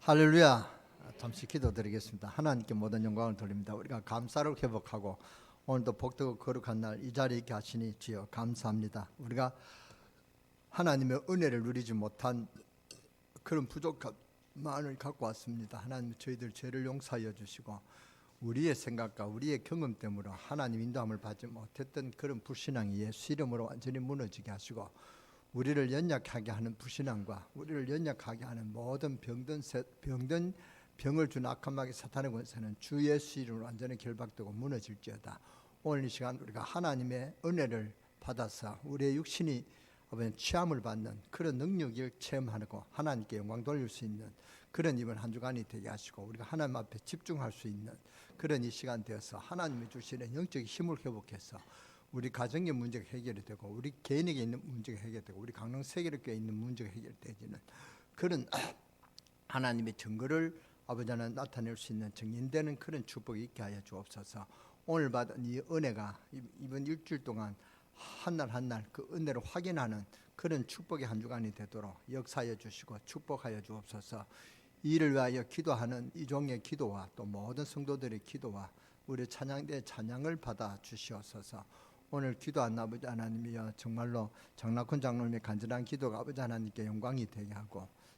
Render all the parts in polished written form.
할렐루야. 잠시 기도드리겠습니다. 하나님께 모든 영광을 돌립니다. 우리가 감사를 회복하고 오늘도 복되고 거룩한 날 이 자리에 있게 하시니 주여 감사합니다. 우리가 하나님의 은혜를 누리지 못한 그런 부족한 마음을 갖고 왔습니다. 하나님 저희들 죄를 용서하여 주시고 우리의 생각과 우리의 경험 때문에 하나님 인도함을 받지 못했던 그런 불신앙이 예수 이름으로 완전히 무너지게 하시고 우리를 연약하게 하는 불신앙과 우리를 연약하게 하는 모든 병을 준 악한 마귀 사탄의 권세는 주 예수 이름으로 완전히 결박되고 무너질지어다. 오늘 이 시간 우리가 하나님의 은혜를 받아서 우리의 육신이 취함을 받는 그런 능력을 체험하고 하나님께 영광 돌릴 수 있는 그런 이번 한 주간이 되게 하시고 우리가 하나님 앞에 집중할 수 있는 그런 이 시간 되어서 하나님이 주시는 영적 힘을 회복해서 우리 가정의 문제가 해결이 되고 우리 개인에게 있는 문제가 해결되고 우리 강릉 세계력교에 있는 문제가 해결되지는 그런 하나님의 증거를 아버지 하나님 나타낼 수 있는 증인되는 그런 축복이 있게 하여 주옵소서. 오늘 받은 이 은혜가 이번 일주일 동안 한 날 한 날 그 은혜를 확인하는 그런 축복의 한 주간이 되도록 역사하여 주시고 축복하여 주옵소서. 이를 위하여 기도하는 이 종의 기도와 또 모든 성도들의 기도와 우리 찬양대의 찬양을 받아 주시옵소서. 오늘 기도한 아버지 하나님이여 정말로 장락훈 장로님의 간절한 기도가 아버지 하나님께 영광이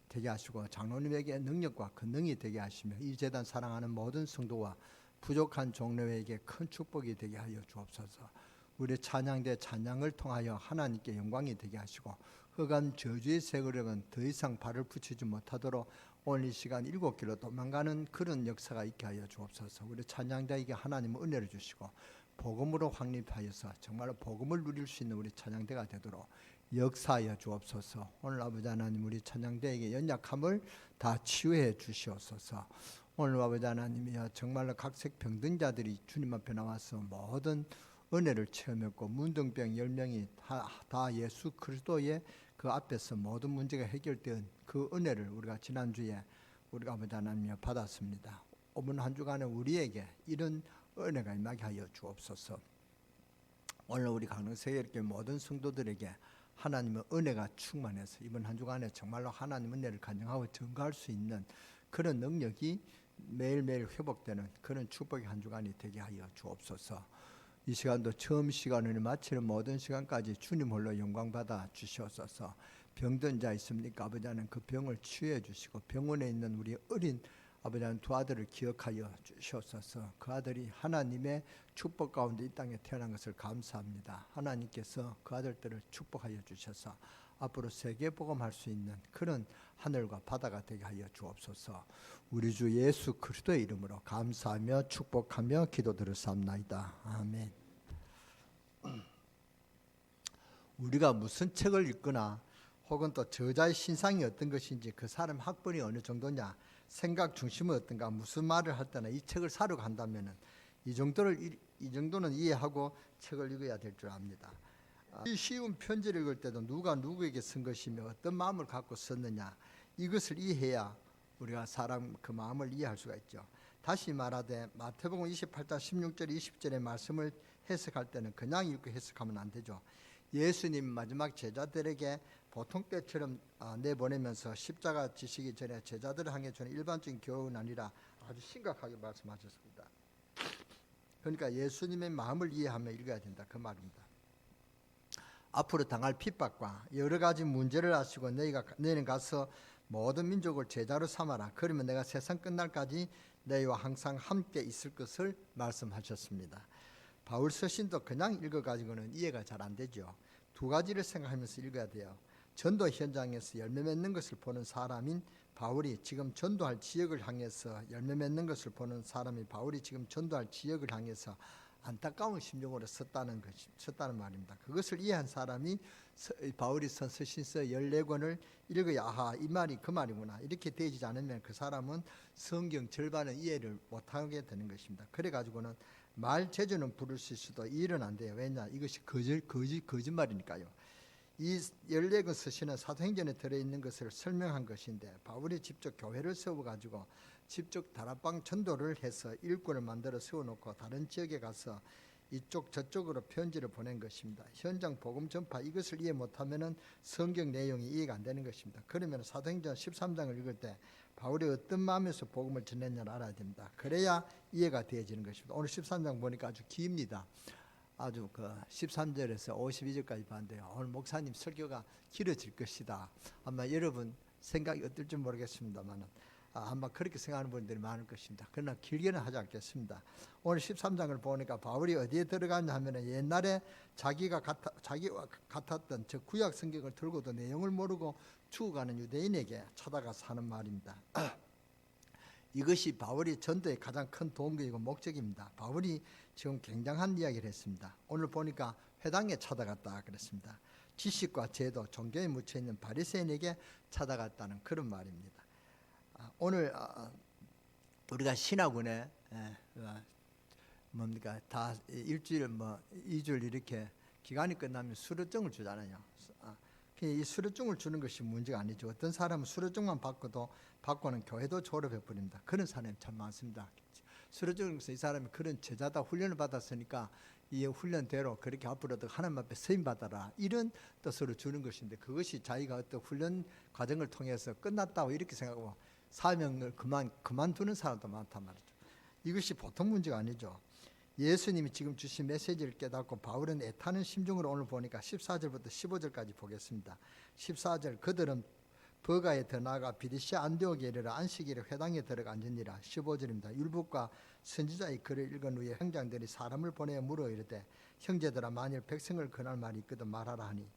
되게 하시고 장로님에게 능력과 권능이 되게 하시며 이 재단 사랑하는 모든 성도와 부족한 종로에게 큰 축복이 되게 하여 주옵소서. 우리 찬양대 찬양을 통하여 하나님께 영광이 되게 하시고 흑암 저주의 세력은 더 이상 발을 붙이지 못하도록 오늘 이 시간 7길로 도망가는 그런 역사가 있게 하여 주옵소서. 우리 찬양자에게 하나님 은혜를 주시고 복음으로 확립하여서 정말로 복음을 누릴 수 있는 우리 찬양대가 되도록 역사하여 주옵소서. 오늘 아버지 하나님 우리 찬양대에게 연약함을 다 치유해 주시옵소서. 오늘 아버지 하나님이여 정말로 각색 병든 자들이 주님 앞에 나와서 모든 은혜를 체험했고 문둥병 10명이 다 예수 그리스도의 그 앞에서 모든 문제가 해결된 그 은혜를 우리가 지난주에 우리가 아버지 하나님이여 받았습니다. 오늘 한 주간에 우리에게 이런 은혜가 임하게 하여 주옵소서. 오늘 우리 강릉세계교회 모든 성도들에게 하나님의 은혜가 충만해서 이번 한 주간에 정말로 하나님 은혜를 간증하고 증거할 수 있는 그런 능력이 매일매일 회복되는 그런 축복의 한 주간이 되게 하여 주옵소서. 이 시간도 처음 시간을 마치는 모든 시간까지 주님 홀로 영광 받아 주시옵소서. 병든 자 있습니까? 아버지 하나님 그 병을 치유해 주시고 병원에 있는 우리 어린 아버지 하나님 두 아들을 기억하여 주시옵소서. 그 아들이 하나님의 축복 가운데 이 땅에 태어난 것을 감사합니다. 하나님께서 그 아들들을 축복하여 주셔서 앞으로 세계 복음할 수 있는 그런 하늘과 바다가 되게 하여 주옵소서. 우리 주 예수 그리스도의 이름으로 감사하며 축복하며 기도드렸사옵나이다. 아멘. 우리가 무슨 책을 읽거나 혹은 또 저자의 신상이 어떤 것인지 그 사람 학번이 어느 정도냐 생각 중심은 어떤가 무슨 말을 할 때나 이 책을 사려고 한다면 이 정도는 이해하고 책을 읽어야 될 줄 압니다. 이 쉬운 편지를 읽을 때도 누가 누구에게 쓴 것이며 어떤 마음을 갖고 썼느냐 이것을 이해해야 우리가 사람 그 마음을 이해할 수가 있죠. 다시 말하되 마태복음 28장 16절 20절의 말씀을 해석할 때는 그냥 읽고 해석하면 안 되죠. 예수님 마지막 제자들에게 보통 때처럼 내보내면서 십자가 지시기 전에 제자들을 향해 주는 일반적인 교훈이 아니라 아주 심각하게 말씀하셨습니다. 그러니까 예수님의 마음을 이해하며 읽어야 된다 그 말입니다. 앞으로 당할 핍박과 여러 가지 문제를 아시고 너희는 가서 모든 민족을 제자로 삼아라. 그러면 내가 세상 끝날까지 너희와 항상 함께 있을 것을 말씀하셨습니다. 바울 서신도 그냥 읽어가지고는 이해가 잘 안 되죠. 두 가지를 생각하면서 읽어야 돼요. 전도 현장에서 열매 맺는 것을 보는 사람인 바울이 지금 전도할 지역을 향해서 열매 맺는 것을 보는 사람이 바울이 지금 전도할 지역을 향해서 안타까운 심정으로 썼다는 말입니다. 그것을 이해한 사람이 바울이 쓴 서신서 14권을 읽어야 아하 이 말이 그 말이구나 이렇게 되지 않으면 그 사람은 성경 절반은 이해를 못하게 되는 것입니다. 그래가지고는 말 재주는 부를 수 있어도 일은 안 돼요. 왜냐 이것이 거짓말이니까요. 이 14권 서신은 사도행전에 들어있는 것을 설명한 것인데 바울이 직접 교회를 세워가지고 직접 다락방 전도를 해서 일꾼을 만들어 세워놓고 다른 지역에 가서 이쪽 저쪽으로 편지를 보낸 것입니다. 현장 복음 전파 이것을 이해 못하면은 성경 내용이 이해가 안 되는 것입니다. 그러면 사도행전 13장을 읽을 때 바울이 어떤 마음에서 복음을 전했냐를 알아야 됩니다. 그래야 이해가 되어지는 것입니다. 오늘 13장 보니까 아주 깁니다. 아주 그 13절에서 52절까지 봤는데요. 오늘 목사님 설교가 길어질 것이다. 아마 여러분 생각이 어떨지 모르겠습니다만 아마 그렇게 생각하는 분들이 많을 것입니다. 그러나 길게는 하지 않겠습니다. 오늘 13장을 보니까 바울이 어디에 들어갔냐 하면 옛날에 자기와 같았던 저 구약 성경을 들고도 내용을 모르고 죽어가는 유대인에게 찾아가서 하는 말입니다. 이것이 바울이 전도의 가장 큰 동기이고 목적입니다. 바울이 지금 굉장한 이야기를 했습니다. 오늘 보니까 회당에 찾아갔다 그랬습니다. 지식과 제도, 종교에 묻혀있는 바리새인에게 찾아갔다는 그런 말입니다. 오늘 우리가 신학원에 뭡니까 다 일주일 2주일 이렇게 기간이 끝나면 수료증을 주잖아요. 이 수료증을 주는 것이 문제가 아니죠. 어떤 사람은 수료증만 받고는 교회도 졸업해 버립니다. 그런 사람이 참 많습니다. 수료증에서 이 사람이 그런 제자다 훈련을 받았으니까 이 훈련대로 그렇게 앞으로도 하나님 앞에 서임 받아라 이런 뜻으로 주는 것인데 그것이 자기가 어떤 훈련 과정을 통해서 끝났다고 이렇게 생각하고 사명을 그만두는 사람도 많단 말이죠. 이것이 보통 문제가 아니죠. 예수님이 지금 주신 메시지를 깨닫고 바울은 애타는 심중으로 오늘 보니까 14절부터 15절까지 보겠습니다. 14절 그들은 버가에 더 나아가 비디시아 안디옥에 이르러 안식일에 회당에 들어가 앉으니라. 15절입니다. 율법과 선지자의 글을 읽은 후에 형장들이 사람을 보내어 물어 이르되 형제들아 만일 백성을 권할 말이 있거든 말하라 하니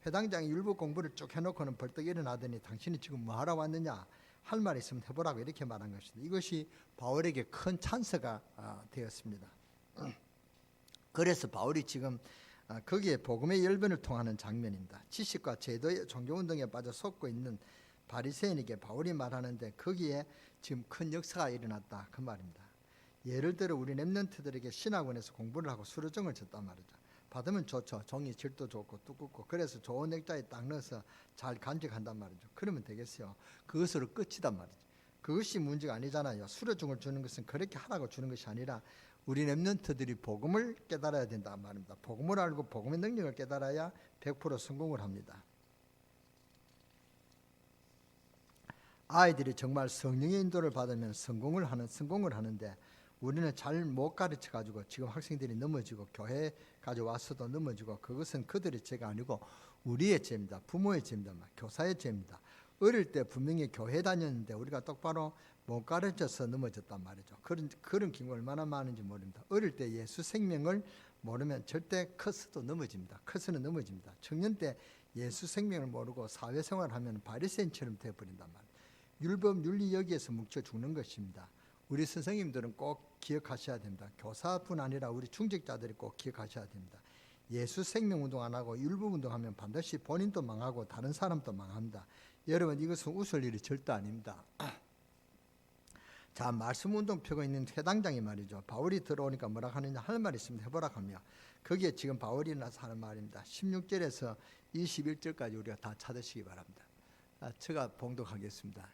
회당장이 율법 공부를 쭉 해놓고는 벌떡 일어나더니 당신이 지금 뭐하러 왔느냐 할 말이 있으면 해보라고 이렇게 말한 것입니다. 이것이 바울에게 큰 찬스가 되었습니다. 그래서 바울이 지금 거기에 복음의 열변을 통하는 장면입니다. 지식과 제도의 종교운동에 빠져 속고 있는 바리새인에게 바울이 말하는데 거기에 지금 큰 역사가 일어났다 그 말입니다. 예를 들어 우리 랩런트들에게 신학원에서 공부를 하고 수료증을 줬단 말이죠. 받으면 좋죠. 종이 질도 좋고 두껍고 그래서 좋은 액자에 딱 넣어서 잘 간직한단 말이죠. 그러면 되겠어요. 그것으로 끝이단 말이죠. 그것이 문제가 아니잖아요. 수료증을 주는 것은 그렇게 하라고 주는 것이 아니라 우리 랩런트들이 복음을 깨달아야 된다는 말입니다. 복음을 알고 복음의 능력을 깨달아야 100% 성공을 합니다. 아이들이 정말 성령의 인도를 받으면 성공을 하는데 우리는 잘 못 가르쳐 가지고 지금 학생들이 넘어지고 교회 가져와서도 넘어지고 그것은 그들의 죄가 아니고 우리의 죄입니다. 부모의 죄입니다. 교사의 죄입니다. 어릴 때 분명히 교회 다녔는데 우리가 똑바로 못 가르쳐서 넘어졌단 말이죠. 그런 경우가 얼마나 많은지 모릅니다. 어릴 때 예수 생명을 모르면 절대 커서도 넘어집니다. 커서는 넘어집니다. 청년 때 예수 생명을 모르고 사회생활을 하면 바리새인처럼 되어버린단 말이에요. 율법, 윤리 여기에서 뭉쳐 죽는 것입니다. 우리 선생님들은 꼭 기억하셔야 됩니다. 교사뿐 아니라 우리 중직자들이 꼭 기억하셔야 됩니다. 예수 생명운동 안 하고 율법운동하면 반드시 본인도 망하고 다른 사람도 망합니다. 여러분 이것은 웃을 일이 절대 아닙니다. 자, 말씀운동 펴고 있는 회당장이 말이죠. 바울이 들어오니까 뭐라 하느냐 할 말이 있으면 해보라 하며 거기에 지금 바울이 나서 하는 말입니다. 16절에서 21절까지 우리가 다 찾으시기 바랍니다. 제가 봉독하겠습니다.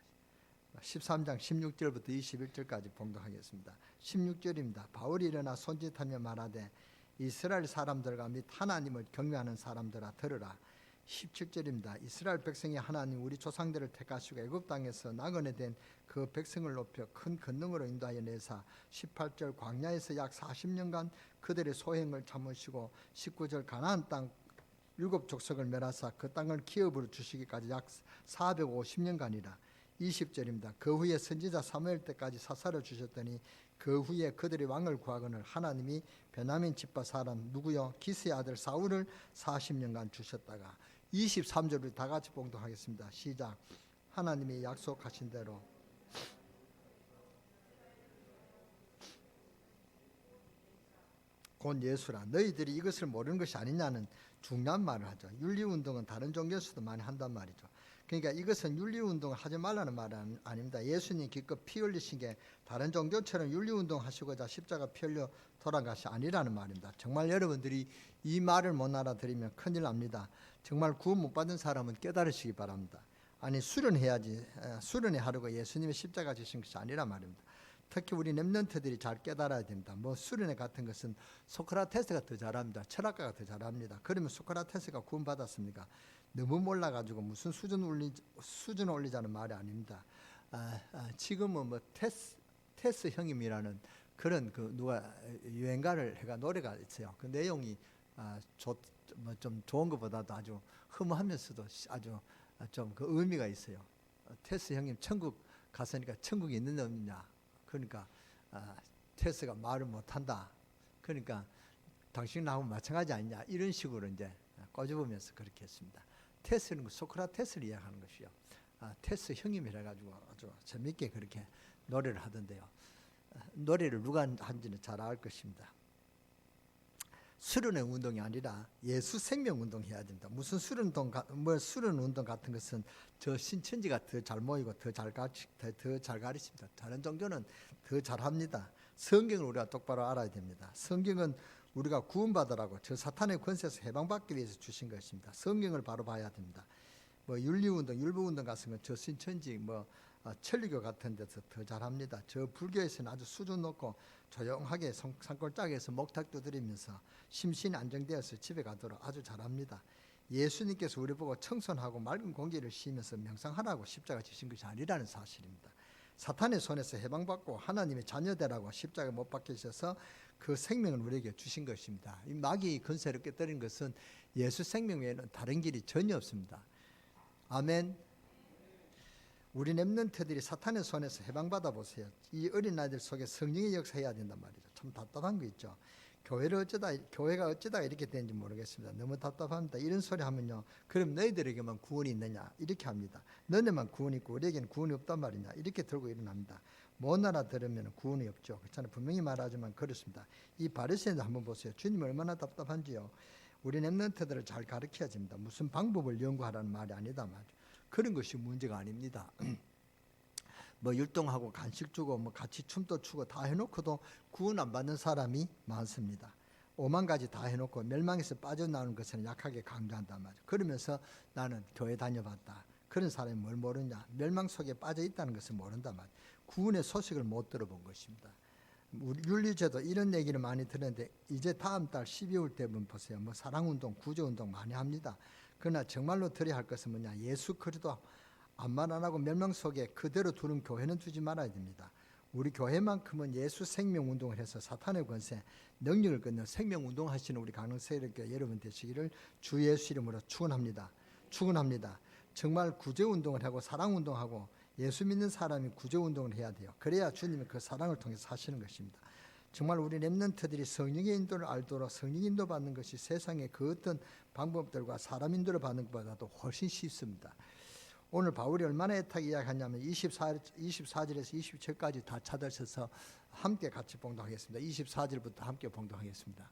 13장 16절부터 21절까지 봉독하겠습니다. 16절입니다. 바울이 일어나 손짓하며 말하되 이스라엘 사람들과 및 하나님을 경외하는 사람들아 들으라. 17절입니다. 이스라엘 백성이 하나님 우리 조상들을 택하시고 애굽 땅에서 나그네 된 그 백성을 높여 큰 권능으로 인도하여 내사 18절 광야에서 약 40년간 그들의 소행을 참으시고 19절 가나안 땅 7족속을 멸하사 그 땅을 기업으로 주시기까지 약 450년간이라. 20절입니다. 그 후에 선지자 사무엘 때까지 사사를 주셨더니 그 후에 그들의 왕을 구하거늘 하나님이 베냐민 집파 사람 누구요? 기스의 아들 사울을 40년간 주셨다가 23절을 다 같이 봉독하겠습니다. 시작. 하나님이 약속하신 대로 곧 예수라. 너희들이 이것을 모르는 것이 아니냐는 중요한 말을 하죠. 윤리운동은 다른 종교에서도 많이 한단 말이죠. 그러니까 이것은 윤리운동을 하지 말라는 말은 아닙니다. 예수님 기껏 피 흘리신 게 다른 종교처럼 윤리운동 하시고자 십자가 피 흘려 돌아간 것이 아니라는 말입니다. 정말 여러분들이 이 말을 못 알아들으면 큰일 납니다. 정말 구원 못 받은 사람은 깨달으시기 바랍니다. 아니 수련해야지. 수련해 하려고 예수님의 십자가 지신 것이 아니란 말입니다. 특히 우리 렘넌트들이 잘 깨달아야 됩니다. 뭐 수련회 같은 것은 소크라테스가 더 잘합니다. 철학가가 더 잘합니다. 그러면 소크라테스가 구원받았습니까? 너무 몰라가지고 무슨 수준 올리자는 말이 아닙니다. 지금은 뭐 테스 형님이라는 그런 그 누가 유행가를 해가 노래가 있어요. 그 내용이 뭐 좀 좋은 것보다도 아주 허무하면서도 아주 좀 그 의미가 있어요. 테스 형님 천국 갔으니까 천국에 있는 데 없느냐. 그러니까 테스가 말을 못한다. 그러니까 당신하고 마찬가지 아니냐. 이런 식으로 이제 꼬집으면서 그렇게 했습니다. 테스는 소크라테스를 이야기하는 것이요. 테스 형님이라 가지고 아주 재밌게 그렇게 노래를 하던데요. 노래를 누가 한지는 잘 알 것입니다. 수련회 운동이 아니라 예수 생명 운동 해야 됩니다. 무슨 수련 운동 같은 것은 저 신천지가 더 잘 모이고 더 잘 가르칩니다. 다른 종교는 더 잘합니다. 성경을 우리가 똑바로 알아야 됩니다. 성경은 우리가 구원받으라고 저 사탄의 권세에서 해방받기 위해서 주신 것입니다. 성경을 바로 봐야 됩니다. 뭐 윤리운동, 율법운동 같은 건 저 신천지 천리교 같은 데서 더 잘합니다. 저 불교에서는 아주 수준 높고 조용하게 산골짜기에서 목탁 두드리면서 심신이 안정되어서 집에 가도록 아주 잘합니다. 예수님께서 우리 보고 청손하고 맑은 공기를 쉬면서 명상하라고 십자가 지신 것이 아니라는 사실입니다. 사탄의 손에서 해방받고 하나님의 자녀되라고 십자가에 못 박히셔서 그 생명을 우리에게 주신 것입니다. 이 마귀의 권세를 깨뜨린 것은 예수 생명 외에는 다른 길이 전혀 없습니다. 아멘. 우리 렘넌트들이 사탄의 손에서 해방받아 보세요. 이 어린아이들 속에 성령의 역사해야 된단 말이죠. 참 답답한 거 있죠. 교회가 어쩌다 이렇게 되는지 모르겠습니다. 너무 답답합니다. 이런 소리 하면요, 그럼 너희들에게만 구원이 있느냐 이렇게 합니다. 너네만 구원이 있고 우리에게는 구원이 없단 말이냐 이렇게 들고 일어납니다. 먼 나라 들으면 구원이 없죠. 그렇잖아요. 분명히 말하지만 그렇습니다. 이 바리새인들 한번 보세요. 주님 얼마나 답답한지요. 우리 렘넌트들을 잘 가르쳐야 됩니다. 무슨 방법을 연구하라는 말이 아니다 말이죠. 그런 것이 문제가 아닙니다. 뭐 율동하고 간식 주고 뭐 같이 춤도 추고 다 해놓고도 구원 안 받는 사람이 많습니다. 5만 가지 다 해놓고 멸망에서 빠져나오는 것은 약하게 강조한단 말이죠. 그러면서 나는 교회 다녀봤다. 그런 사람이 뭘 모르냐. 멸망 속에 빠져 있다는 것을 모른단 말이죠. 구원의 소식을 못 들어본 것입니다. 우리 윤리제도 이런 얘기를 많이 들었는데 이제 다음 달 12월 때면 보세요. 뭐 사랑운동, 구조운동 많이 합니다. 그러나 정말로 들어야 할 것은 뭐냐. 예수 그리스도 암만 안 하고 멸망 속에 그대로 두는 교회는 두지 말아야 됩니다. 우리 교회만큼은 예수 생명 운동을 해서 사탄의 권세, 능력을 끊는 생명 운동 하시는 우리 강릉세력교회 여러분 되시기를 주 예수 이름으로 축원합니다. 축원합니다. 정말 구제 운동을 하고 사랑 운동하고 예수 믿는 사람이 구제 운동을 해야 돼요. 그래야 주님이 그 사랑을 통해서 사시는 것입니다. 정말 우리 렘넌트들이 성령의 인도를 알도록 성령 인도 받는 것이 세상의 그 어떤 방법들과 사람 인도를 받는 것보다도 훨씬 쉽습니다. 오늘 바울이 얼마나 애타게 이야기하냐면 24절에서 27절까지 다 찾으셔서 함께 같이 봉독하겠습니다. 24절부터 함께 봉독하겠습니다.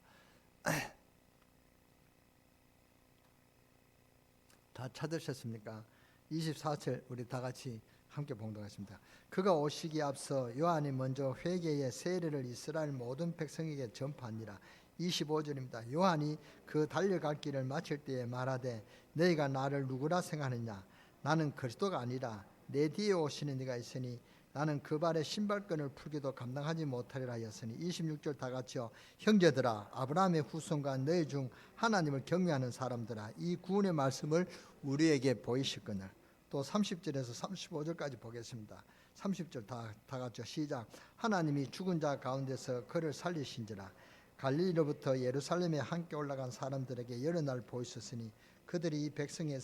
다 찾으셨습니까? 24절 우리 다 같이 함께 봉독하겠습니다. 그가 오시기에 앞서 요한이 먼저 회개의 세례를 이스라엘 모든 백성에게 전파하니라. 25절입니다. 요한이 그 달려갈 길을 마칠 때에 말하되 너희가 나를 누구라 생각하느냐. 나는 그리스도가 아니라 내 뒤에 오시는 이가 있으니 나는 그 발에 신발끈을 풀기도 감당하지 못하리라 하였으니 26절 다 같이요. 형제들아 아브라함의 후손과 너희 중 하나님을 경외하는 사람들아 이 구원의 말씀을 우리에게 보이시거늘. 또 30절에서 35절까지 보겠습니다. 30절 다 같이요. 시작. 하나님이 죽은 자 가운데서 그를 살리신지라. 갈릴리로부터 예루살렘에 함께 올라간 사람들에게 여러 날 보이셨으니 그들이 이 백성의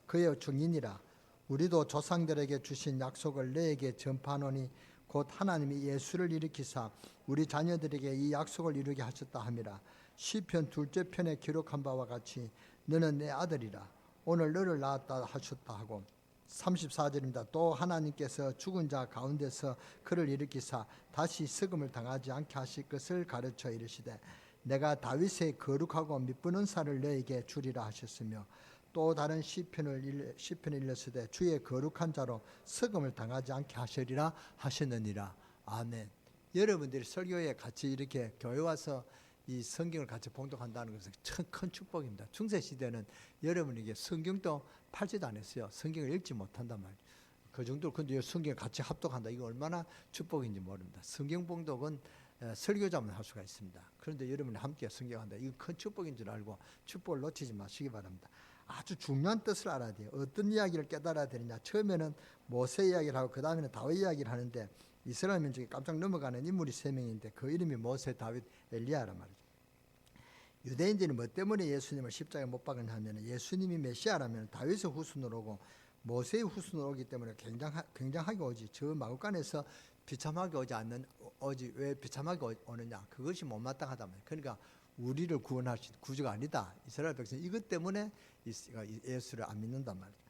그의 증인이라. 우리도 조상들에게 주신 약속을 너에게 전파하노니 곧 하나님이 예수를 일으키사 우리 자녀들에게 이 약속을 이루게 하셨다 함이라. 시편 둘째 편에 기록한 바와 같이 너는 내 아들이라. 오늘 너를 낳았다 하셨다 하고 34절입니다. 또 하나님께서 죽은 자 가운데서 그를 일으키사 다시 썩음을 당하지 않게 하실 것을 가르쳐 이르시되 내가 다윗의 거룩하고 미쁘는 살을 너에게 주리라 하셨으며 또 다른 시편을 일렀으되 주의 거룩한 자로 썩음을 당하지 않게 하시리라 하셨느니라. 아멘. 여러분들이 설교에 같이 이렇게 교회 와서 이 성경을 같이 봉독한다는 것은 참 큰 축복입니다. 중세 시대는 여러분에게 성경도 팔지도 않았어요. 성경을 읽지 못한단 말이에요. 그 정도로. 근데 이 성경 같이 합독한다. 이거 얼마나 축복인지 모릅니다. 성경 봉독은 설교자만 할 수가 있습니다. 그런데 여러분이 함께 성경한다. 이거 큰 축복인 줄 알고 축복을 놓치지 마시기 바랍니다. 아주 중요한 뜻을 알아야 돼요. 어떤 이야기를 깨달아야 되느냐. 처음에는 모세 이야기를 하고 그 다음에는 다윗 이야기를 하는데 이스라엘 민족이 깜짝 넘어가는 인물이 3명인데 그 이름이 모세, 다윗, 엘리야란 말이죠. 유대인들이 뭐 때문에 예수님을 십자가에 못 박았냐 하면 예수님이 메시아라면 다윗의 후손으로 오고 모세의 후손으로 오기 때문에 굉장하게 오지. 저 마구간에서 비참하게 오지 왜 비참하게 오느냐. 그것이 못마땅하다 말이에요. 그러니까 우리를 구원할 구주가 아니다. 이스라엘 백성 이것 때문에 예수를 안 믿는단 말이에요.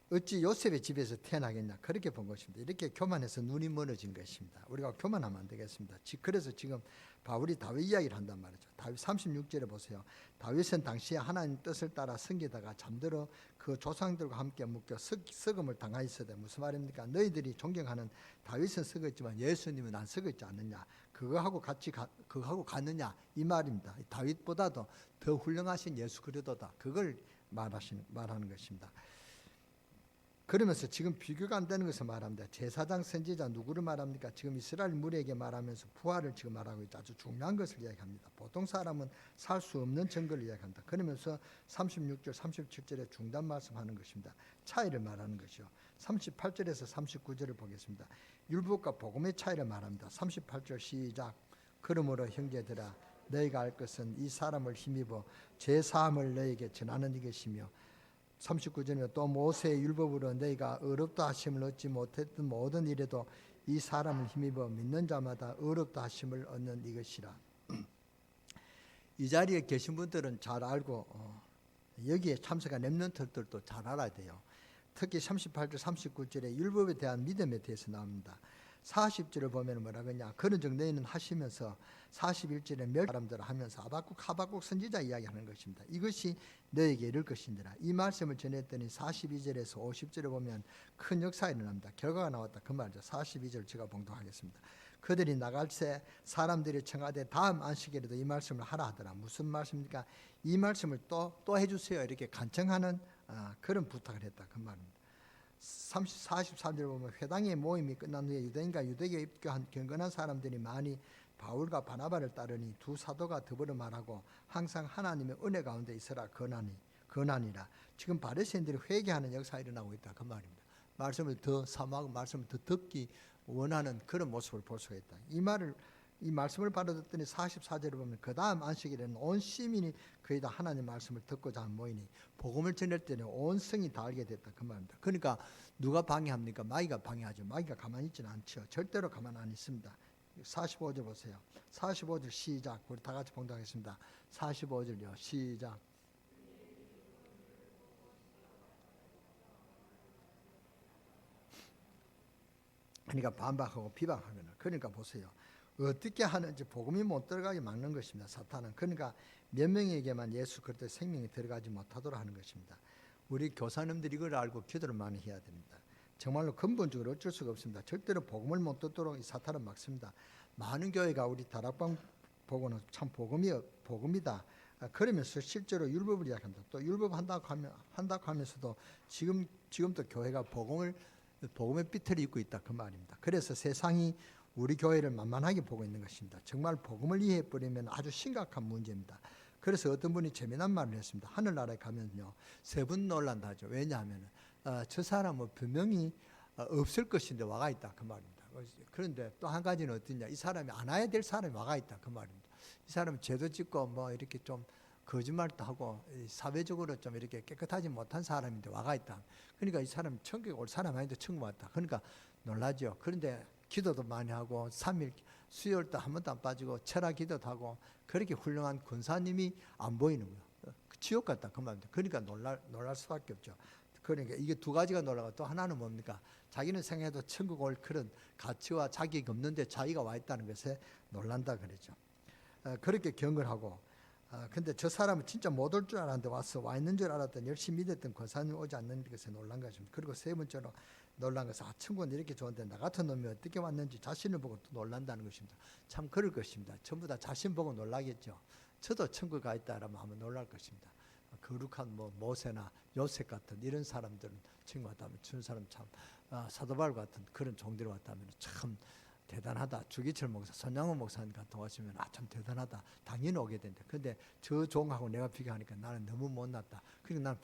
어찌 요셉의 집에서 태어나겠냐. 그렇게 본 것입니다. 이렇게 교만해서 눈이 멀어진 것입니다. 우리가 교만하면 안 되겠습니다. 그래서 지금 바울이 다윗 이야기를 한단 말이죠. 다윗 36절에 보세요. 다윗은 당시에 하나님 뜻을 따라 섬기다가 잠들어 그 조상들과 함께 묶여 썩음을 당하였으되. 무슨 말입니까? 너희들이 존경하는 다윗은 썩었지만 예수님은 안 썩었지 않느냐. 그거하고 같느냐 이 말입니다. 다윗보다도 더 훌륭하신 예수 그리스도다. 그걸 말하는 것입니다. 그러면서 지금 비교가 안 되는 것을 말합니다. 제사장, 선지자 누구를 말합니까? 지금 이스라엘 무리에게 말하면서 부활을 지금 말하고 있다. 아주 중요한 것을 이야기합니다. 보통 사람은 살 수 없는 증거를 이야기한다. 그러면서 36절, 37절에 중단 말씀하는 것입니다. 차이를 말하는 것이요. 38절에서 39절을 보겠습니다. 율법과 복음의 차이를 말합니다. 38절 시작. 그러므로 형제들아 너희가 알 것은 이 사람을 힘입어 제 사함을 너희에게 전하는 이것이며 39절에 또 모세의 율법으로 너희가 의롭다 하심을 얻지 못했던 모든 일에도 이 사람을 힘입어 믿는 자마다 의롭다 하심을 얻는 이것이라. 이 자리에 계신 분들은 잘 알고 여기에 참석한 렘넌트들도 잘 알아야 돼요. 특히 38절 39절에 율법에 대한 믿음에 대해서 나옵니다. 40절을 보면 뭐라 그러냐. 그런 즉 너희는 하시면서 41절에 멸 사람들 하면서 하박국 선지자 이야기하는 것입니다. 이것이 너에게 이를 것인지라. 이 말씀을 전했더니 42절에서 50절에 보면 큰 역사가 일어납니다. 결과가 나왔다 그 말이죠. 42절 제가 봉독하겠습니다. 그들이 나갈 새 사람들이 청하되 다음 안식일에도 이 말씀을 하라 하더라. 무슨 말씀입니까? 이 말씀을 또 해주세요. 이렇게 간청하는 그런 부탁을 했다 그 말입니다. 43절 보면 회당의 모임이 끝난 후에 유대인과 유대교에 입교한 경건한 사람들이 많이 바울과 바나바를 따르니 두 사도가 더불어 말하고 항상 하나님의 은혜 가운데 있으라 건하니라. 지금 바리새인들이 회개하는 역사가 일어나고 있다 그 말입니다. 말씀을 더 사모하고 말씀을 더 듣기 원하는 그런 모습을 볼 수가 있다. 이 말씀을 바로 듣더니 44절을 보면 그 다음 안식일에는 온 시민이 거의 다 하나님 말씀을 듣고자 모이니 복음을 전할 때는 온 성이 다 알게 됐다 그 말입니다. 그러니까 누가 방해합니까? 마귀가 방해하죠. 마귀가 가만히 있지는 않죠. 절대로 가만히 안 있습니다. 45절 보세요. 45절 시작. 우리 다 같이 봉독하겠습니다. 45절요. 시작. 그러니까 반박하고 비방하거나. 그러니까 보세요. 어떻게 하는지 복음이 못 들어가게 막는 것입니다. 사탄은. 그러니까 몇 명에게만 예수 그리스도의 생명이 들어가지 못하도록 하는 것입니다. 우리 교사님들이 이걸 알고 기도를 많이 해야 됩니다. 정말로 근본적으로 어쩔 수가 없습니다. 절대로 복음을 못 듣도록 이 사탄은 막습니다. 많은 교회가 우리 다락방 보고는 참 복음이다. 그러면서 실제로 율법을 이야기합니다. 또 율법 한다고 하면서도 지금도 교회가 복음의 삐틀이 입고 있다 그 말입니다. 그래서 세상이 우리 교회를 만만하게 보고 있는 것입니다. 정말 복음을 이해해버리면 아주 심각한 문제입니다. 그래서 어떤 분이 재미난 말을 했습니다. 하늘나라에 가면요 3분 놀란다 하죠. 왜냐하면 저 사람은 분명히 없을 것인데 와가 있다 그 말입니다. 그런데 또 한 가지는 어떠냐. 이 사람이 안 와야 될 사람이 와가 있다 그 말입니다. 이 사람은 죄도 짓고 뭐 이렇게 좀 거짓말도 하고 사회적으로 좀 이렇게 깨끗하지 못한 사람인데 와가 있다. 그러니까 이 사람이 천국에 올 사람 아닌데 천국 왔다. 그러니까 놀라죠. 그런데 기도도 많이 하고 3일 수요일도 한 번도 안 빠지고 철학 기도도 하고 그렇게 훌륭한 군사님이 안 보이는 거예요. 지옥 같다 그 말입니다. 그러니까 놀랄 수밖에 없죠. 그러니까 이게 두 가지가 놀라고 또 하나는 뭡니까? 자기는 생애도 천국 올 그런 가치와 자격이 없는데 자기가 와 있다는 것에 놀란다 그러죠. 그렇게 경건하고 근데 저 사람은 진짜 못 올 줄 알았는데 와 있는 줄 알았더니 열심히 믿었던 권사님이 오지 않는 것에 놀란 것입니다. 그리고 세 번째로 놀란 것은 천국은 이렇게 좋은데 나 같은 놈이 어떻게 왔는지 자신을 보고 또 놀란다는 것입니다. 참 그럴 것입니다. 전부 다 자신 보고 놀라겠죠. 저도 천국 가 있다라면 아마 놀랄 것입니다. 거룩한 뭐 모세나 요셉 같은 이런 사람들은 친구 같다면 주는 사람 참 사도 바울 같은 그런 종들이 왔다면 참 대단하다. 주기철 목사, 손양원 목사님 같은 오시면 참 대단하다. 당연히 오게 된다. 근데 저 종하고 내가 비교하니까 나는 너무 못났다. 그러니까 나는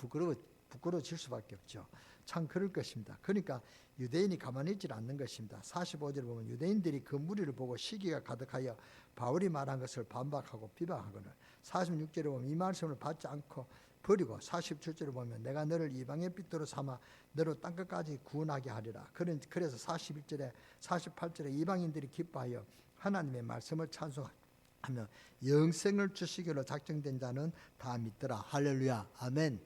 부끄러워질 수밖에 없죠. 참 그럴 것입니다. 그러니까 유대인이 가만히 있지 않는 것입니다. 45절을 보면 유대인들이 그 무리를 보고 시기가 가득하여 바울이 말한 것을 반박하고 비방하거늘 46절에 보면 이 말씀을 받지 않고 버리고 47절에 보면 내가 너를 이방의 삐뚤어 삼아 너로 땅끝까지 구원하게 하리라. 그래서 41절에 48절에 이방인들이 기뻐하여 하나님의 말씀을 찬송하며 영생을 주시기로 작정된 자는 다 믿더라. 할렐루야. 아멘.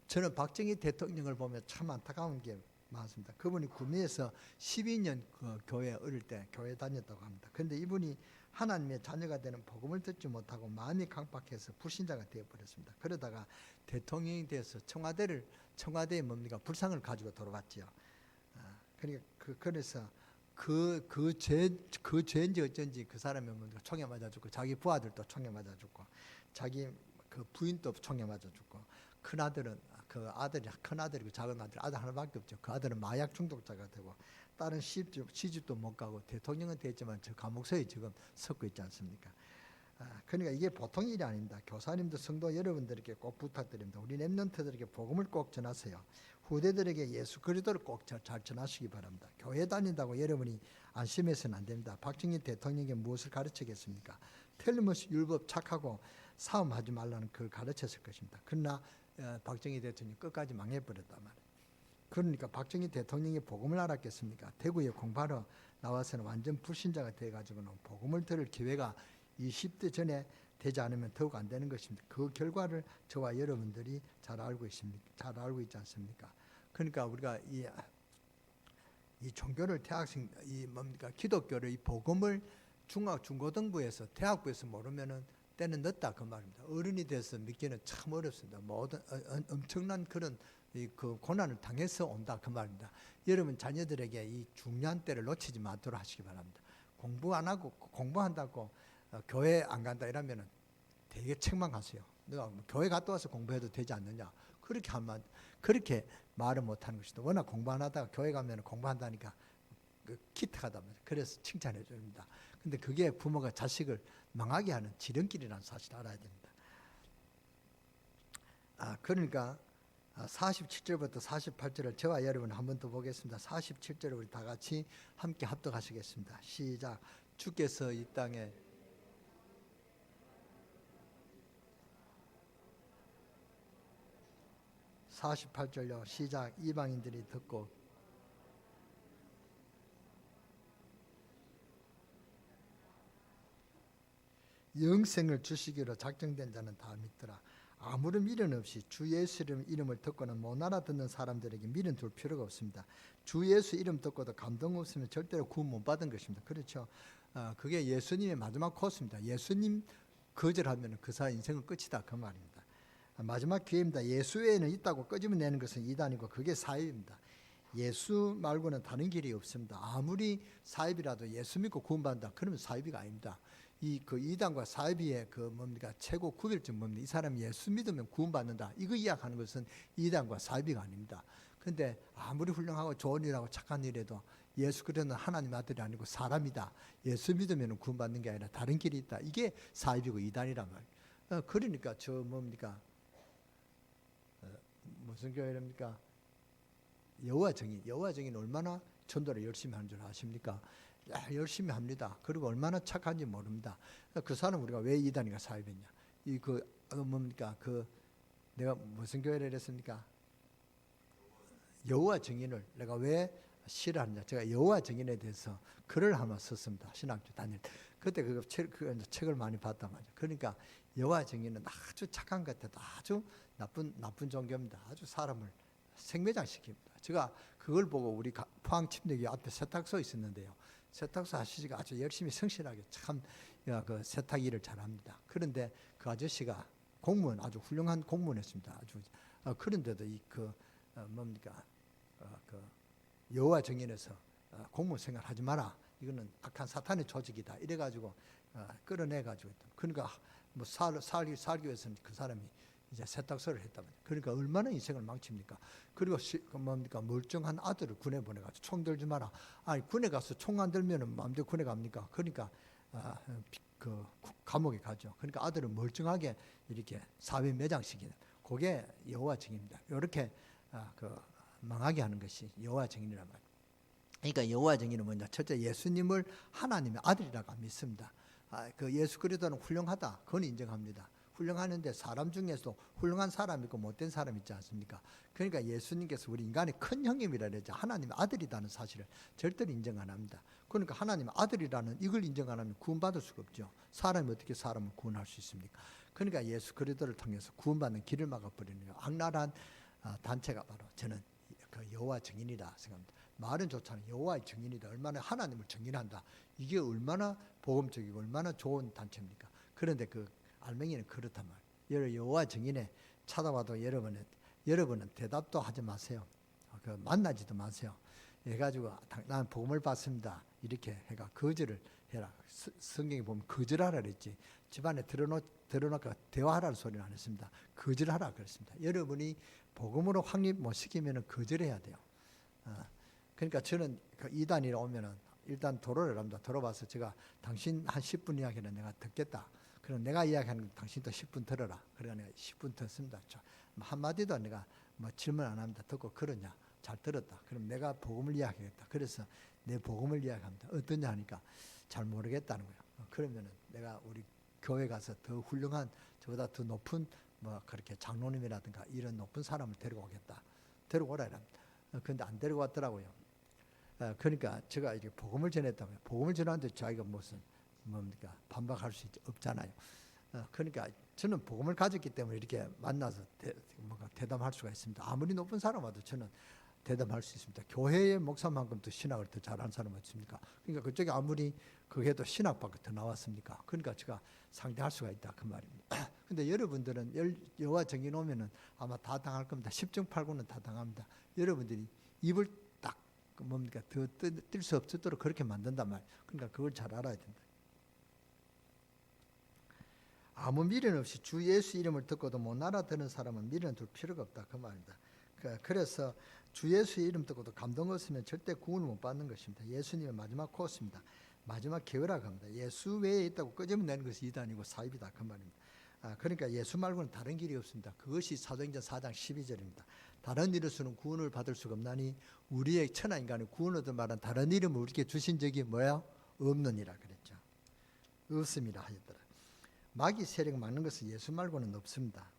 저는 박정희 대통령을 보면 참 안타까운 게 많습니다. 그분이 구미에서 12년 그 교회 어릴 때 교회 다녔다고 합니다. 그런데 이분이 하나님의 자녀가 되는 복음을 듣지 못하고 마음이 강박해서 불신자가 되어버렸습니다. 그러다가 대통령이 돼서 청와대에 뭡니까 불상을 가지고 돌아갔지요. 그러니까 그래서 그 죄인지 어쩐지 그 사람이 뭡니까 총에 맞아 죽고 자기 부하들도 총에 맞아 죽고 자기 그 부인도 총에 맞아 죽고 큰 아들은 큰 아들이고 작은 아들 하나밖에 없죠. 그 아들은 마약 중독자가 되고 다른 시집도 못 가고 대통령은 됐지만 저 감옥서에 지금 섰고 있지 않습니까? 그러니까 이게 보통 일이 아닙니다. 교사님도 성도 여러분들에게 꼭 부탁드립니다. 우리 렘넌트들에게 복음을 꼭 전하세요. 후대들에게 예수 그리스도를 꼭 잘 전하시기 바랍니다. 교회 다닌다고 여러분이 안심해서는 안 됩니다. 박정희 대통령에게 무엇을 가르치겠습니까? 틀림없이 율법 착하고 싸움하지 말라는 그걸 가르쳤을 것입니다. 그러나 박정희 대통령이 끝까지 망해버렸단 말이에요. 그러니까 박정희 대통령이 복음을 알았겠습니까? 대구에 공부하러 나와서는 완전 불신자가 돼가지고는 복음을 들을 기회가 20대 전에 되지 않으면 더욱 안 되는 것입니다. 그 결과를 저와 여러분들이 잘 알고 있습니까? 잘 알고 있지 않습니까? 그러니까 우리가 이 종교를 기독교를 이 복음을 중고등부에서 대학부에서 모르면은 때는 늦다 그 말입니다. 어른이 돼서 믿기는 참 어렵습니다. 엄청난 그런 그 고난을 당해서 온다 그 말입니다. 여러분 자녀들에게 이 중요한 때를 놓치지 않도록 하시기 바랍니다. 공부 안 하고 공부한다고 교회 안 간다 이러면은 되게 책망하세요. 너가 뭐 교회 갔다 와서 공부해도 되지 않느냐? 그렇게 말을 못하는 것이다. 워낙 공부 안 하다가 교회 가면 공부한다니까 기특하다 말이에요. 그래서 칭찬해 줍니다. 근데 그게 부모가 자식을 망하게 하는 지름길이라는 사실을 알아야 됩니다. 그러니까 47절부터 48절을 저와 여러분 한 번 더 보겠습니다. 47절을 우리 다 같이 함께 합독하시겠습니다. 시작. 주께서 이 땅에 (48절요) 시작. 이방인들이 듣고 영생을 주시기로 작정된 자는 다 믿더라. 아무런 미련 없이 주 예수 이름을 듣고는 못 알아듣는 사람들에게 미련 둘 필요가 없습니다. 주 예수 이름 듣고도 감동 없으면 절대로 구원 못 받은 것입니다. 그렇죠? 그게 예수님의 마지막 코스입니다. 예수님 거절하면 그 사람 인생은 끝이다 그 말입니다. 마지막 기회입니다. 예수 외에는 있다고 끄집어내는 것은 이단이고 그게 사입입니다. 예수 말고는 다른 길이 없습니다. 아무리 사입이라도 예수 믿고 구원받는다 그러면 사입이가 아닙니다. 그 이단과 사이비의 최고 구별점 뭡니까? 이 사람이 예수 믿으면 구원받는다. 이거 이야기하는 것은 이단과 사이비가 아닙니다. 근데 아무리 훌륭하고 좋은 일하고 착한 일에도 예수 그리스도는 하나님 아들이 아니고 사람이다. 예수 믿으면 구원받는 게 아니라 다른 길이 있다. 이게 사이비고 이단이란 말이에요. 그러니까 무슨 교회입니까? 여호와 정의는 얼마나 전도를 열심히 하는 줄 아십니까? 열심히 합니다. 그리고 얼마나 착한지 모릅니다. 그 사람 우리가 왜 이단이가 사입했냐? 내가 무슨 교회를 했습니까? 여호와 정의를 내가 왜 싫어하느냐? 제가 여호와 정의에 대해서 글을 하나 썼습니다. 신학교 다닐 때. 그때 그 책을 많이 봤단 말이에요. 그러니까 여호와 정의는 아주 착한 것 같아도 아주 나쁜 종교입니다. 아주 사람을 생매장시킵니다. 제가 그걸 보고 우리 포항 침례교 앞에 세탁소에 있었는데요. 세탁소 아저씨가 아주 열심히 성실하게 참 그 세탁 일을 잘합니다. 그런데 그 아저씨가 공무원 아주 훌륭한 공무원이었습니다. 아주 그런데도 여호와 정인에서 공무원 생활하지 마라. 이거는 악한 사탄의 조직이다. 이래가지고 끌어내가지고 그러니까 뭐 살기 위해서는 그 사람이 이제 세탁소를 했단 말이에요. 그러니까 얼마나 인생을 망칩니까? 그리고 뭡니까? 멀쩡한 아들을 군에 보내가지고 총 들지 마라. 아니 군에 가서 총 안 들면은 마음대로 군에 갑니까? 그러니까 그 감옥에 가죠. 그러니까 아들을 멀쩡하게 이렇게 사회 매장시키는 그게 여호와 증인입니다. 이렇게 그 망하게 하는 것이 여호와 증인이란 말이에요. 그러니까 여호와 증인은 뭐냐? 첫째 예수님을 하나님의 아들이라고 믿습니다. 그 예수 그리스도는 훌륭하다. 그건 인정합니다. 훌륭하는데 사람 중에서도 훌륭한 사람 있고 못된 사람 있지 않습니까? 그러니까 예수님께서 우리 인간의 큰 형님이라 그러죠. 하나님의 아들이라는 사실을 절대로 인정 안 합니다. 그러니까 하나님의 아들이라는 이걸 인정 안 하면 구원받을 수가 없죠. 사람이 어떻게 사람을 구원할 수 있습니까? 그러니까 예수 그리스도를 통해서 구원받는 길을 막아버리는 악랄한 단체가 바로 저는 그 여호와 증인이다 생각합니다. 말은 좋잖아요. 여호와의 증인이다. 얼마나 하나님을 증인한다. 이게 얼마나 복음적이고 얼마나 좋은 단체입니까? 그런데 그 알맹이는 그렇단 말이에요. 여호와 증인에 찾아와도 여러분은 대답도 하지 마세요. 그 만나지도 마세요. 해가지고 나는 복음을 받습니다. 이렇게 해가 거절을 해라. 성경에 보면 거절하라 그랬지. 집안에 들어놓고 대화하라는 소리는 안 했습니다. 거절하라 그랬습니다. 여러분이 복음으로 확립 못 시키면은 거절해야 돼요. 그러니까 저는 그 이단이라 오면은 일단 도로를 합니다. 들어봐서 제가 당신 한 10분 이야기는 내가 듣겠다. 그럼 내가 이야기하는 거 당신도 10분 들어라. 그래가 내가 10분 듣습니다. 한마디도 내가 뭐 질문 안 합니다. 듣고 그러냐? 잘 들었다. 그럼 내가 복음을 이야기하겠다. 그래서 내 복음을 이야기합니다. 어떠냐 하니까 잘 모르겠다는 거예요. 그러면은 내가 우리 교회 가서 더 훌륭한 저보다 더 높은 뭐 그렇게 장로님이라든가 이런 높은 사람을 데리고 오겠다. 데리고 오라 이랍니다. 그런데 안 데리고 왔더라고요. 그러니까 제가 이렇게 복음을 전했다고요. 복음을 전하는데 자기가 무슨 뭡니까 반박할 수 없잖아요. 그러니까 저는 복음을 가졌기 때문에 이렇게 만나서 대담할 수가 있습니다. 아무리 높은 사람 와도 저는 대담할 수 있습니다. 교회의 목사만큼 더 신학을 더 잘하는 사람 없습니까? 그러니까 그쪽에 아무리 그게 더 신학밖에 더 나왔습니까? 그러니까 제가 상대할 수가 있다 그 말입니다. 근데 여러분들은 여호와 증인 오면은 아마 다 당할 겁니다. 10중 8구는 다 당합니다. 여러분들이 입을 딱 뭡니까 더 뜰 수 없도록 그렇게 만든단 말이에요. 그러니까 그걸 잘 알아야 된다. 아무 미련 없이 주 예수 이름을 듣고도 못 알아듣는 사람은 미련 둘 필요가 없다 그 말입니다. 그래서 주 예수 이름 듣고도 감동 없으면 절대 구원을 못 받는 것입니다. 예수님의 마지막 코스입니다. 마지막 기회라고 합니다. 예수 외에 있다고 끄집어내는 것이 이단이고 사입이다 그 말입니다. 그러니까 예수 말고는 다른 길이 없습니다. 그것이 사도행전 4장 12절입니다. 다른 이로서는 구원을 받을 수가 없나니 우리의 천하 인간의 구원을 얻을 만한 다른 이름을 우리에게 주신 적이 뭐야? 없느니라 그랬죠. 없음이라 하였더라. 마귀 세력 막는 것은 예수 말고는 없습니다.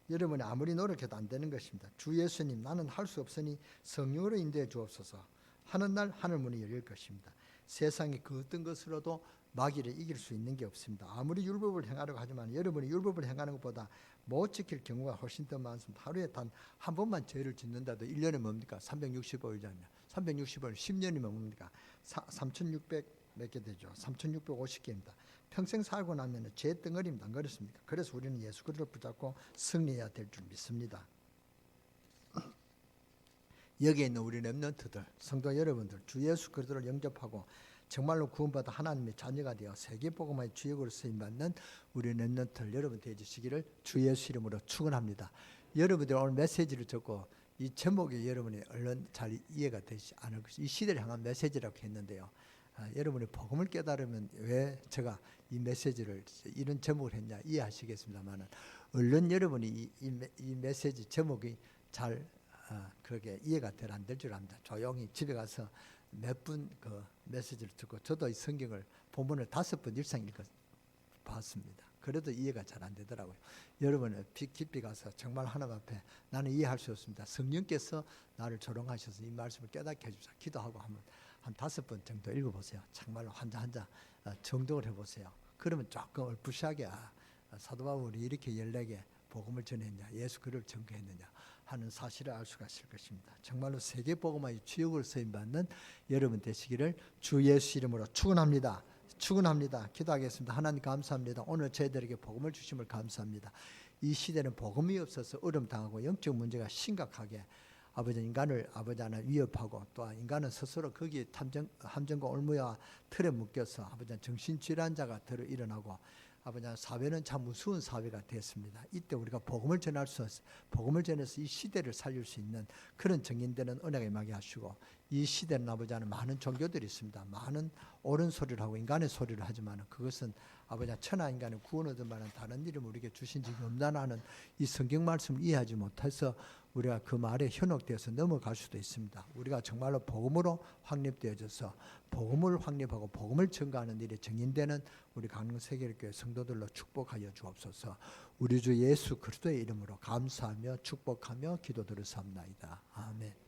여러분이 아무리 노력해도 안 되는 것입니다. 주 예수님 나는 할 수 없으니 성령으로 인도해 주옵소서 하는 날 하늘 문이 열릴 것입니다. 세상에 그 어떤 것으로도 마귀를 이길 수 있는 게 없습니다. 아무리 율법을 행하려고 하지만 여러분이 율법을 행하는 것보다 못 지킬 경우가 훨씬 더 많습니다. 하루에 단 한 번만 죄를 짓는다도 1년에 뭡니까? 365일이잖아요. 365일 10년이면 뭡니까? 3600 몇 개 되죠. 3650개입니다. 평생 살고 나면 죄 덩어리입니다. 안 그렇습니까? 그래서 우리는 예수 그리스도를 붙잡고 승리해야 될 줄 믿습니다. 여기에 있는 우리 렘넌트들, 성도 여러분들, 주 예수 그리스도를 영접하고 정말로 구원받아 하나님의 자녀가 되어 세계복음화의 주역으로 쓰임받는 우리 렘넌트들 여러분 되어주시기를 주 예수 이름으로 축원합니다. 여러분들 오늘 메시지를 듣고 이 제목이 여러분이 얼른 잘 이해가 되지 않을 것이 이 시대를 향한 메시지라고 했는데요. 여러분이 복음을 깨달으면 왜 제가 이 메시지를 이런 제목을 했냐 이해하시겠습니다만 얼른 여러분이 이 메시지 제목이 잘 그렇게 이해가 안 될 줄 압니다. 조용히 집에 가서 몇 분 그 메시지를 듣고 저도 이 성경을 본문을 5번 일상 읽어 봤습니다. 그래도 이해가 잘 안 되더라고요. 여러분은 깊이 가서 정말 하나님 앞에 나는 이해할 수 없습니다. 성령께서 나를 조롱하셔서 이 말씀을 깨닫게 해주사 기도하고 한번 한 5번 정도 읽어보세요. 정말로 한자 정독을 해보세요. 그러면 조금 얼푸시하게 사도 바울이 이렇게 14개 복음을 전했냐 예수 그를 증거했느냐 하는 사실을 알 수가 있을 것입니다. 정말로 세계 복음화의 주역을 쓰임받는 여러분 되시기를 주 예수 이름으로 축원합니다. 축원합니다. 기도하겠습니다. 하나님 감사합니다. 오늘 저희들에게 복음을 주심을 감사합니다. 이 시대는 복음이 없어서 어려움당하고 영적 문제가 심각하게 아버지 인간을 아버지 하나 위협하고 또한 인간은 스스로 거기에 함정과 올무와 틀에 묶여서 아버지 정신질환자가 들어 일어나고 아버지 사회는 참 무서운 사회가 됐습니다. 이때 우리가 복음을 전할 수, 복음을 전해서 이 시대를 살릴 수 있는 그런 정인되는 은혜가 임하게 하시고, 이 시대는 아버지 하나님 많은 종교들이 있습니다. 많은 옳은 소리를 하고 인간의 소리를 하지만 그것은 아버지 천하 인간의 구원 얻을 만한 다른 이름을 우리에게 주신 적이 없다는 이 성경 말씀을 이해하지 못해서 우리가 그 말에 현혹되어서 넘어갈 수도 있습니다. 우리가 정말로 복음으로 확립되어져서 복음을 확립하고 복음을 전가하는 일에 정인되는 우리 강릉세계교회 성도들로 축복하여 주옵소서. 우리 주 예수 그리스도의 이름으로 감사하며 축복하며 기도드렸사옵나이다. 아멘.